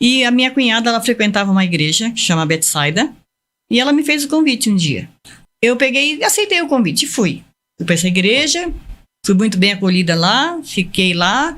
E a minha cunhada, ela frequentava uma igreja que chama Betsaida. E ela me fez o convite um dia. Eu peguei e aceitei o convite e fui. Fui para essa igreja, fui muito bem acolhida lá, fiquei lá.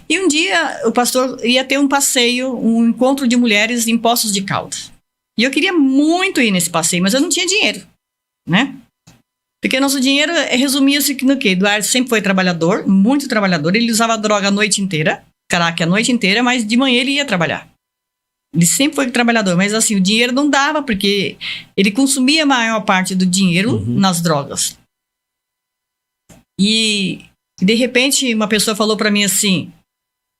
E um dia o pastor ia ter um passeio, um encontro de mulheres em Poços de Caldas. E eu queria muito ir nesse passeio, mas eu não tinha dinheiro, né? Porque nosso dinheiro resumia-se no quê? Eduardo sempre foi trabalhador, muito trabalhador. Ele usava droga a noite inteira, crack a noite inteira, mas de manhã ele ia trabalhar. Ele sempre foi trabalhador, mas assim, o dinheiro não dava, porque ele consumia a maior parte do dinheiro nas drogas. E de repente uma pessoa falou pra mim assim: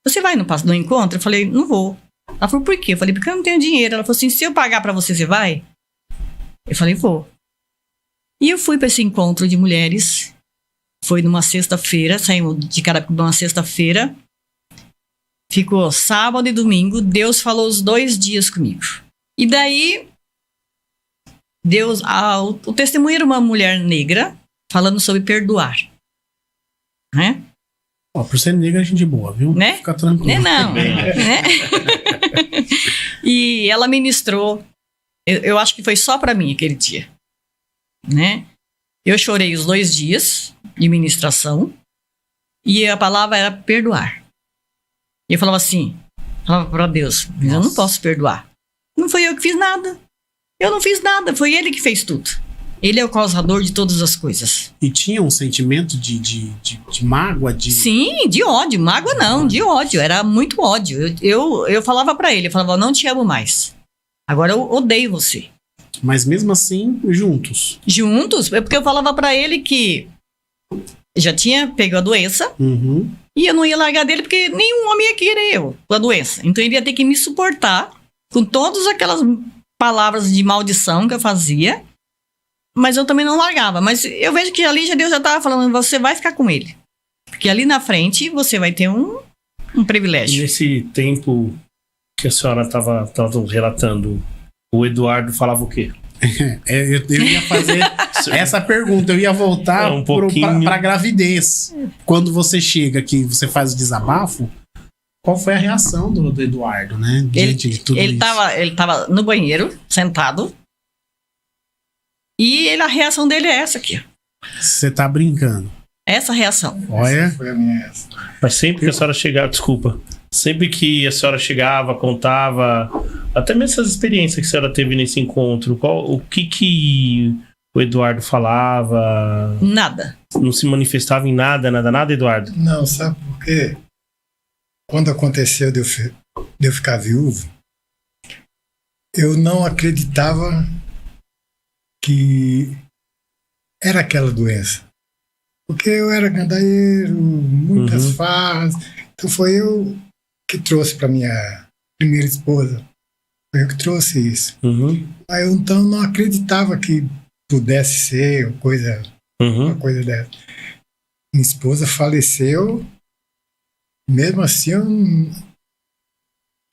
você vai no encontro? Eu falei: não vou. Ela falou: por quê? Eu falei: porque eu não tenho dinheiro. Ela falou assim: se eu pagar pra você, você vai? Eu falei: vou. E eu fui pra esse encontro de mulheres. Foi numa sexta-feira, saímos de Carapicuíba numa sexta-feira. Ficou sábado e domingo. Deus falou os 2 dias comigo. E daí, o testemunho era uma mulher negra falando sobre perdoar. Né? Por ser negra, a gente boa, viu? Né? Fica tranquilo. Não. Né? E ela ministrou. Eu acho que foi só pra mim aquele dia. Né? Eu chorei os 2 dias de ministração. E a palavra era perdoar. E eu falava assim, falava para Deus: eu não posso perdoar. Não foi eu que fiz nada. Eu não fiz nada, foi Ele que fez tudo. Ele é o causador de todas as coisas. E tinha um sentimento de mágoa? Sim, de ódio. Mágoa não, de ódio. Era muito ódio. Eu falava para ele, eu falava: eu não te amo mais. Agora eu odeio você. Mas mesmo assim, juntos? Juntos, porque eu falava para ele que já tinha pego a doença. E eu não ia largar dele, porque nenhum homem ia querer eu com a doença. Então ele ia ter que me suportar com todas aquelas palavras de maldição que eu fazia. Mas eu também não largava. Mas eu vejo que ali Deus já estava falando: você vai ficar com ele. Porque ali na frente você vai ter um privilégio. E nesse tempo que a senhora estava relatando, o Eduardo falava o quê? Eu ia fazer essa pergunta, eu ia voltar para a gravidez. Quando você chega aqui, você faz o desabafo, qual foi a reação do Eduardo, né? Diante de tudo ele isso. Ele tava no banheiro, sentado, e a reação dele é essa aqui. Você tá brincando. Essa reação. Olha. Essa foi a minha reação. Mas sempre que a senhora chegava, desculpa, sempre que a senhora chegava, contava, até mesmo essas experiências que a senhora teve nesse encontro, o que o Eduardo falava? Nada. Não se manifestava em nada, Eduardo? Não, sabe por quê? Quando aconteceu de eu ficar viúvo, eu não acreditava que era aquela doença. Porque eu era gandaieiro, muitas farras. Então foi eu que trouxe para minha primeira esposa. Foi eu que trouxe isso. Aí eu então não acreditava que pudesse ser uma coisa dessa. Minha esposa faleceu, mesmo assim eu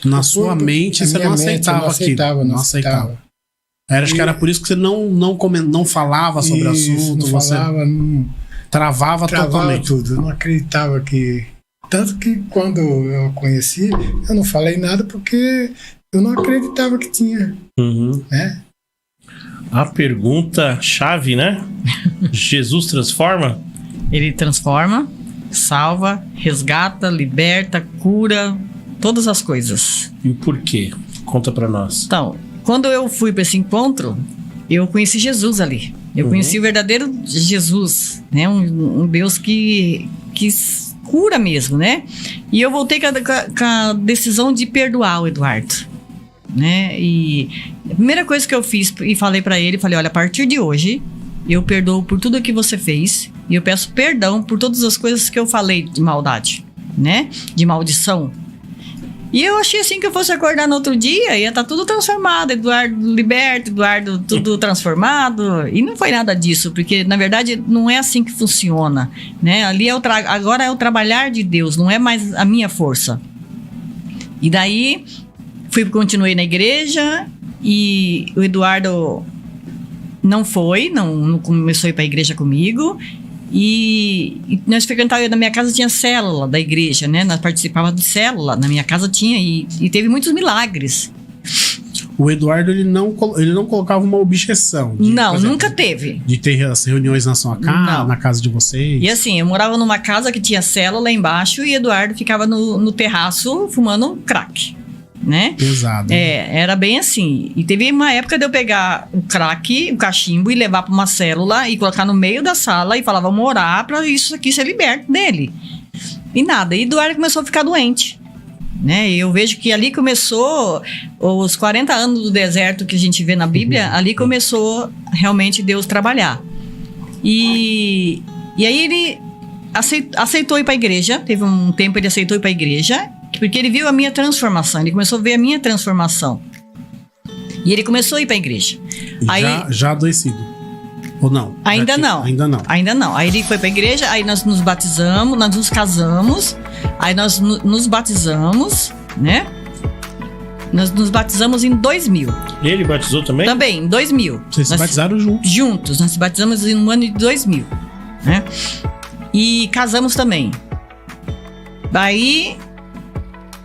na sua mente você não aceitava aquilo. Não aceitava. Acho que era por isso que você não falava sobre o assunto. Não falava, travava totalmente tudo. Eu não acreditava que... Tanto que quando eu a conheci, eu não falei nada porque eu não acreditava que tinha. Né? A pergunta chave, né? Jesus transforma? Ele transforma, salva, resgata, liberta, cura, todas as coisas. E por quê? Conta pra nós. Então, quando eu fui para esse encontro, eu conheci Jesus ali. Eu conheci o verdadeiro Jesus, né? Um Deus que cura mesmo, né? E eu voltei com a decisão de perdoar o Eduardo, né? E a primeira coisa que eu fiz e falei para ele, falei: olha, a partir de hoje eu perdoo por tudo que você fez e eu peço perdão por todas as coisas que eu falei de maldade, né? De maldição. E eu achei assim que eu fosse acordar no outro dia ia estar tudo transformado, Eduardo liberto, Eduardo tudo transformado. E não foi nada disso, porque na verdade não é assim que funciona, né? Ali agora é o trabalhar de Deus, não é mais a minha força. E daí continuei na igreja e o Eduardo não começou a ir para a igreja comigo. E nós frequentávamos, na minha casa tinha célula da igreja, né? Nós participávamos de célula, na minha casa tinha, e teve muitos milagres. O Eduardo, ele não colocava uma objeção. Não, exemplo, nunca teve. De ter as reuniões na sua casa, na casa de vocês. E assim, eu morava numa casa que tinha célula lá embaixo e Eduardo ficava no terraço fumando crack, né? Pesado. Era bem assim. E teve uma época de eu pegar o crack, o cachimbo, e levar para uma célula e colocar no meio da sala e falar, vamos orar para isso aqui ser liberto dele. E nada. E Eduardo começou a ficar doente. Né? Eu vejo que ali começou os 40 anos do deserto que a gente vê na Bíblia, ali começou realmente Deus trabalhar. E aí ele aceitou ir para a igreja, teve um tempo ele aceitou ir para a igreja, porque ele viu a minha transformação, ele começou a ver a minha transformação. E ele começou a ir para a igreja. Já adoecido. Ou não? Ainda não. Ainda não. Aí ele foi pra igreja, aí nós nos batizamos, nós nos casamos, aí nós nos batizamos, né? Nós nos batizamos em 2000. E ele batizou também? Também, em 2000. Vocês se batizaram juntos? Juntos, nós se batizamos no ano de 2000, né? E casamos também. Daí,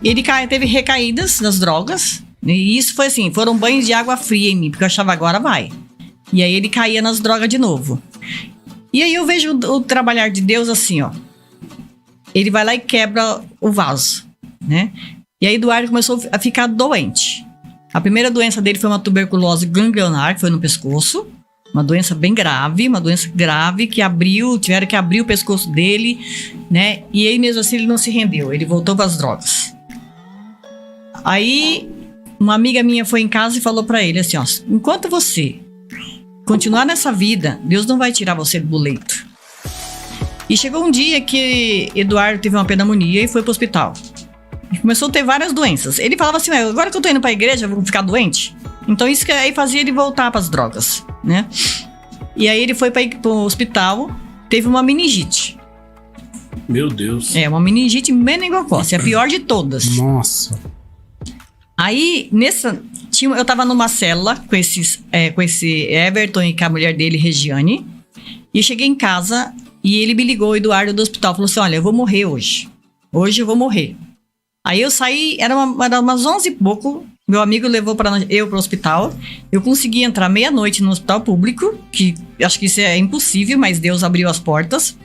ele teve recaídas das drogas, e isso foi assim, foram banhos de água fria em mim, porque eu achava, agora vai. E aí ele caía nas drogas de novo. E aí eu vejo o trabalhar de Deus assim, ó. Ele vai lá e quebra o vaso, né? E aí Eduardo começou a ficar doente. A primeira doença dele foi uma tuberculose ganglionar, que foi no pescoço. Uma doença bem grave, que tiveram que abrir o pescoço dele, né? E aí mesmo assim ele não se rendeu, ele voltou para as drogas. Aí uma amiga minha foi em casa e falou para ele assim, ó. Enquanto você continuar nessa vida, Deus não vai tirar você do leito. E chegou um dia que Eduardo teve uma pneumonia e foi pro hospital. E começou a ter várias doenças. Ele falava assim, agora que eu tô indo pra igreja, eu vou ficar doente? Então isso que aí fazia ele voltar pras drogas, né? E aí ele foi pro hospital, teve uma meningite. Meu Deus. Uma meningite meningocócica, a pior de todas. Nossa. Aí, eu tava numa célula com esse Everton e com a mulher dele, Regiane. E eu cheguei em casa e ele me ligou, o Eduardo, do hospital. Falou assim, olha, eu vou morrer hoje. Hoje eu vou morrer. Aí eu saí, era umas 11 e pouco. Meu amigo levou eu pro hospital. Eu consegui entrar meia-noite no hospital público, que acho que isso é impossível, mas Deus abriu as portas.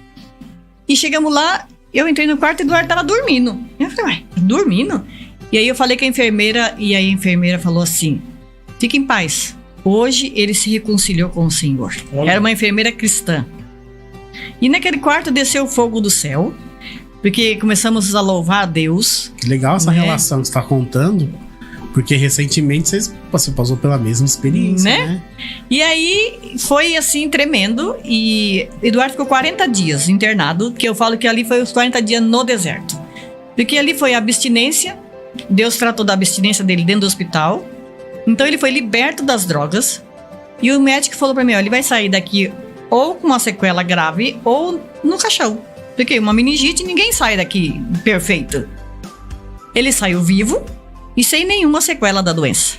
E chegamos lá, eu entrei no quarto e o Eduardo tava dormindo. Eu falei, dormindo? E aí eu falei com a enfermeira, e aí a enfermeira falou assim, fique em paz, hoje ele se reconciliou com o Senhor. Olha. Era uma enfermeira cristã. E naquele quarto desceu o fogo do céu, porque começamos a louvar a Deus. Que legal essa relação que você está contando, porque recentemente você passou pela mesma experiência, né? E aí foi assim, tremendo, e Eduardo ficou 40 dias internado, que eu falo que ali foi os 40 dias no deserto. Porque ali foi a abstinência. Deus tratou da abstinência dele dentro do hospital. Então ele foi liberto das drogas. E o médico falou pra mim, ele vai sair daqui ou com uma sequela grave ou no caixão. Porque uma meningite, ninguém sai daqui perfeito. Ele saiu vivo e sem nenhuma sequela da doença.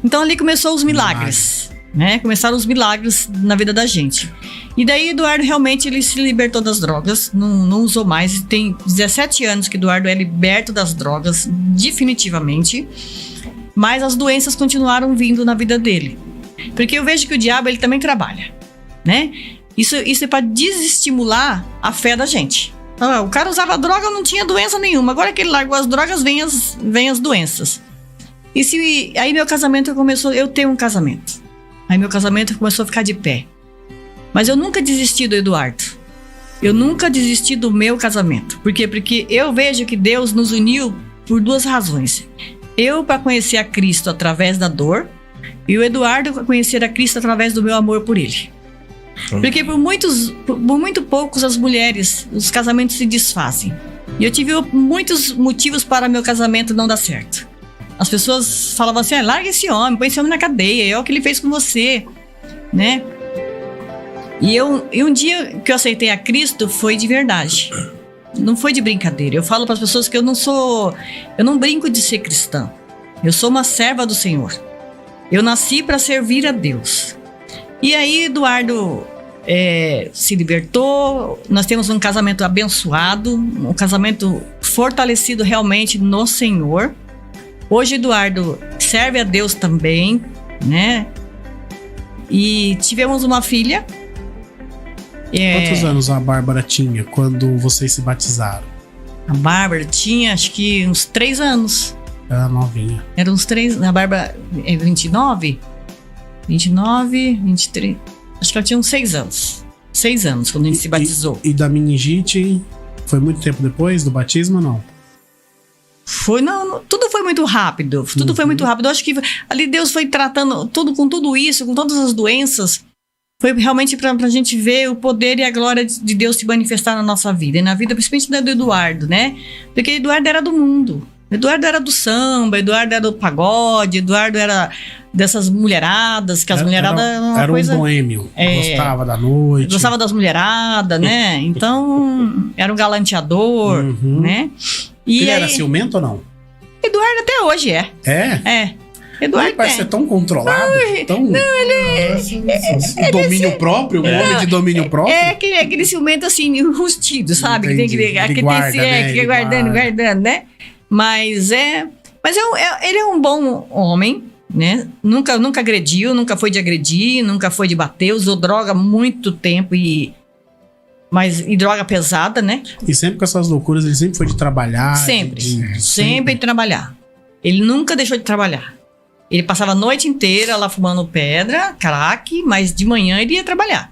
Então ali começou os milagres, né? Começaram os milagres na vida da gente. E daí Eduardo realmente ele se libertou das drogas, não usou mais. Tem 17 anos que Eduardo é liberto das drogas, definitivamente. Mas as doenças continuaram vindo na vida dele. Porque eu vejo que o diabo ele também trabalha, né? Isso é para desestimular a fé da gente. O cara usava droga, não tinha doença nenhuma. Agora que ele largou as drogas, vem as doenças. Aí meu casamento começou, eu tenho um casamento. Aí meu casamento começou a ficar de pé. Mas eu nunca desisti do Eduardo. Eu nunca desisti do meu casamento. Por quê? Porque eu vejo que Deus nos uniu por duas razões. Eu para conhecer a Cristo através da dor e o Eduardo para conhecer a Cristo através do meu amor por ele. Porque por muito poucos as mulheres, os casamentos se desfazem. E eu tive muitos motivos para meu casamento não dar certo. As pessoas falavam assim, larga esse homem, põe esse homem na cadeia, é o que ele fez com você, né? E um dia que eu aceitei a Cristo foi de verdade. Não foi de brincadeira. Eu falo para as pessoas que eu não brinco de ser cristã. Eu sou uma serva do Senhor. Eu nasci para servir a Deus. E aí Eduardo se libertou. Nós temos um casamento abençoado, um casamento fortalecido realmente no Senhor. Hoje Eduardo serve a Deus também, né? E tivemos uma filha. Quantos anos a Bárbara tinha quando vocês se batizaram? A Bárbara tinha, acho que uns 3 anos. Era novinha. Era uns 3. A Bárbara é 29? 29, 23. Acho que ela tinha uns 6 anos. 6 anos quando a gente se batizou. E da meningite, foi muito tempo depois do batismo ou não? Foi, não, tudo foi muito rápido. Tudo foi muito rápido. Eu acho que ali Deus foi tratando tudo com tudo isso, com todas as doenças. Foi realmente pra gente ver o poder e a glória de Deus se manifestar na nossa vida. E na vida, principalmente do Eduardo, né? Porque Eduardo era do mundo. Eduardo era do samba, Eduardo era do pagode, Eduardo era dessas mulheradas, que as mulheradas eram uma coisa... Era um boêmio, gostava da noite. Gostava das mulheradas, né? Então, era um galanteador, né? E ele aí, era ciumento ou não? Eduardo até hoje é. É? Eduardo ele parece ser tão controlado, tão... ele domínio próprio, um homem de domínio próprio. É aquele ciumento assim, rustido, sabe? Entendi. Que tem que guarda, né? que fica guardando, né? Mas ele é um bom homem, né? Nunca agrediu, nunca foi de agredir, nunca foi de bater, usou droga há muito tempo e droga pesada, né? E sempre com essas loucuras, ele sempre foi de trabalhar. Sempre de trabalhar. Ele nunca deixou de trabalhar. Ele passava a noite inteira lá fumando pedra, crack, mas de manhã ele ia trabalhar.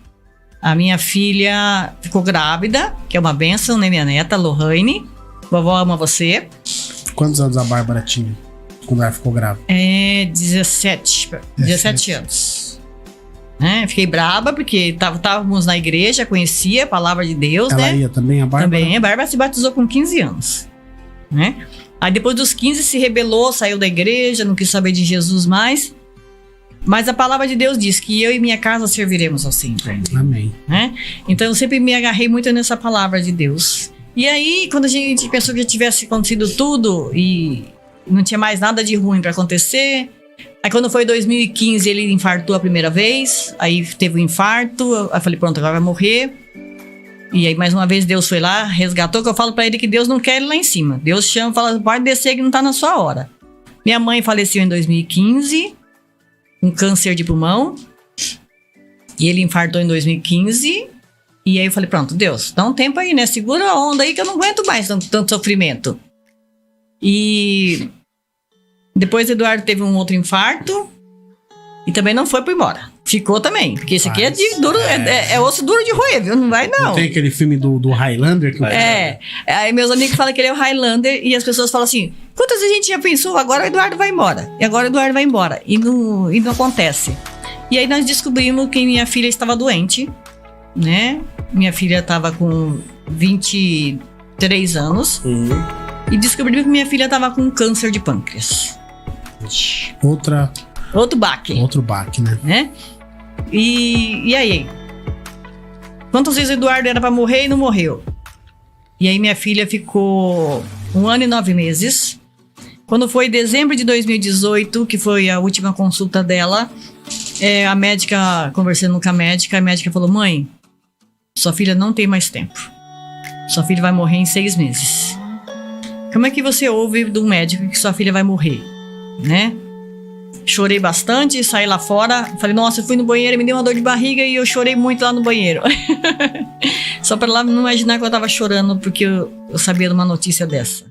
A minha filha ficou grávida, que é uma bênção, né? Minha neta, Lohane. Vovó ama você. Quantos anos a Bárbara tinha quando ela ficou grávida? 17 anos. Fiquei braba porque estávamos na igreja, conhecia a palavra de Deus, ela né? Ela ia também, a Bárbara? Também, a Bárbara se batizou com 15 anos, né? Aí depois dos 15 se rebelou, saiu da igreja, não quis saber de Jesus mais. Mas a palavra de Deus diz que eu e minha casa serviremos ao Senhor. Amém. Né? Então eu sempre me agarrei muito nessa palavra de Deus. E aí, quando a gente pensou que já tivesse acontecido tudo e não tinha mais nada de ruim para acontecer, aí quando foi 2015 ele infartou a primeira vez, aí teve um infarto, aí eu falei, pronto, agora vai morrer. E aí mais uma vez Deus foi lá, resgatou, que eu falo para ele que Deus não quer ele lá em cima. Deus chama, fala, pode descer que não tá na sua hora. Minha mãe faleceu em 2015, com câncer de pulmão, e ele infartou em 2015. E aí eu falei, pronto, Deus, dá um tempo aí, né? Segura a onda aí que eu não aguento mais tanto sofrimento. E depois Eduardo teve um outro infarto e também não foi por embora. Ficou também, porque esse aqui é duro, é osso duro de roer, viu? Não vai, não. Não tem aquele filme do Highlander? Aí meus amigos falam que ele é o Highlander e as pessoas falam assim, quantas vezes a gente já pensou, agora o Eduardo vai embora. E agora o Eduardo vai embora. E não acontece. E aí nós descobrimos que minha filha estava doente, né? Minha filha estava com 23 anos e descobrimos que minha filha estava com câncer de pâncreas. Outro baque. Outro baque, né? E aí? Quantas vezes o Eduardo era para morrer e não morreu? E aí minha filha ficou 1 ano e 9 meses. Quando foi dezembro de 2018, que foi a última consulta dela, a médica, conversando com a médica falou, mãe, sua filha não tem mais tempo. Sua filha vai morrer em 6 meses. Como é que você ouve do médico que sua filha vai morrer? Né? Chorei bastante, saí lá fora. Falei, nossa, eu fui no banheiro, me deu uma dor de barriga e eu chorei muito lá no banheiro. Só para lá não imaginar que eu tava chorando porque eu sabia de uma notícia dessa.